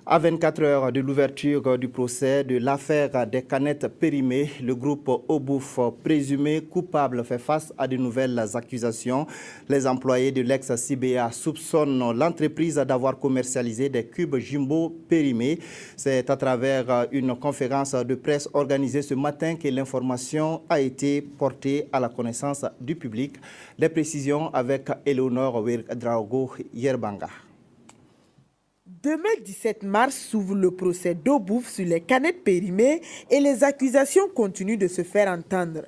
À 24 heures de l'ouverture du procès de l'affaire des canettes périmées, le groupe Obouf, présumé coupable, fait face à de nouvelles accusations. Les employés de l'ex-CBA soupçonnent l'entreprise d'avoir commercialisé des cubes Jumbo périmés. C'est à travers une conférence de presse organisée ce matin que l'information a été portée à la connaissance du public. Des précisions avec Eleonore Ouedraogo Yerbanga. Demain 17 mars s'ouvre le procès d'Obouf sur les canettes périmées et les accusations continuent de se faire entendre.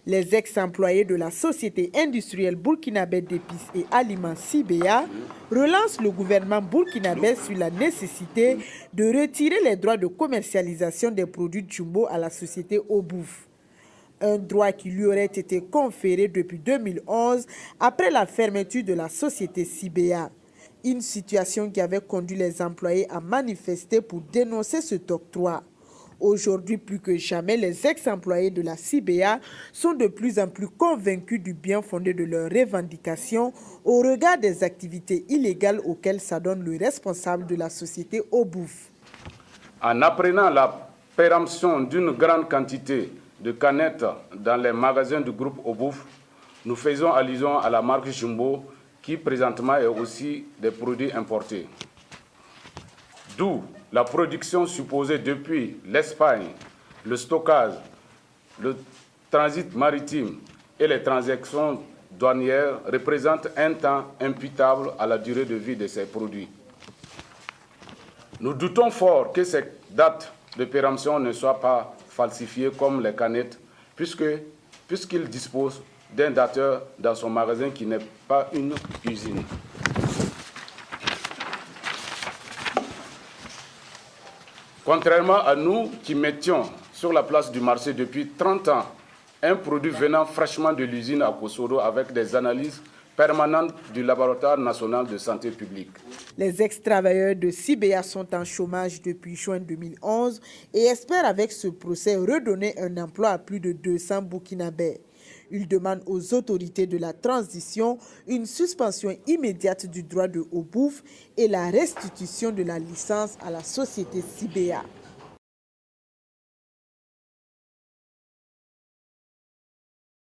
Les ex-employés de la société industrielle burkinabé d'épices et aliments CBA relancent le gouvernement burkinabé sur la nécessité de retirer les droits de commercialisation des produits Jumbo à la société Obouf. Un droit qui lui aurait été conféré depuis 2011 après la fermeture de la société CBA. Une situation qui avait conduit les employés à manifester pour dénoncer cet octroi. Aujourd'hui, plus que jamais, les ex-employés de la CBA sont de plus en plus convaincus du bien fondé de leurs revendications au regard des activités illégales auxquelles s'adonne le responsable de la société Obouf. En apprenant la péremption d'une grande quantité de canettes dans les magasins du groupe Obouf, nous faisons allusion à la marque Jumbo, qui présentement est aussi des produits importés. D'où la production supposée depuis l'Espagne, le stockage, le transit maritime et les transactions douanières représentent un temps imputable à la durée de vie de ces produits. Nous doutons fort que ces dates de péremption ne soient pas falsifiées comme les canettes, puisqu'ils disposent d'un dateur dans son magasin qui n'est pas une usine. Contrairement à nous qui mettions sur la place du marché depuis 30 ans un produit venant fraîchement de l'usine à Kossoro avec des analyses permanentes du laboratoire national de santé publique. Les ex-travailleurs de CBA sont en chômage depuis juin 2011 et espèrent avec ce procès redonner un emploi à plus de 200 Burkinabés. Ils demandent aux autorités de la transition une suspension immédiate du droit de Obouf et la restitution de la licence à la société CBA.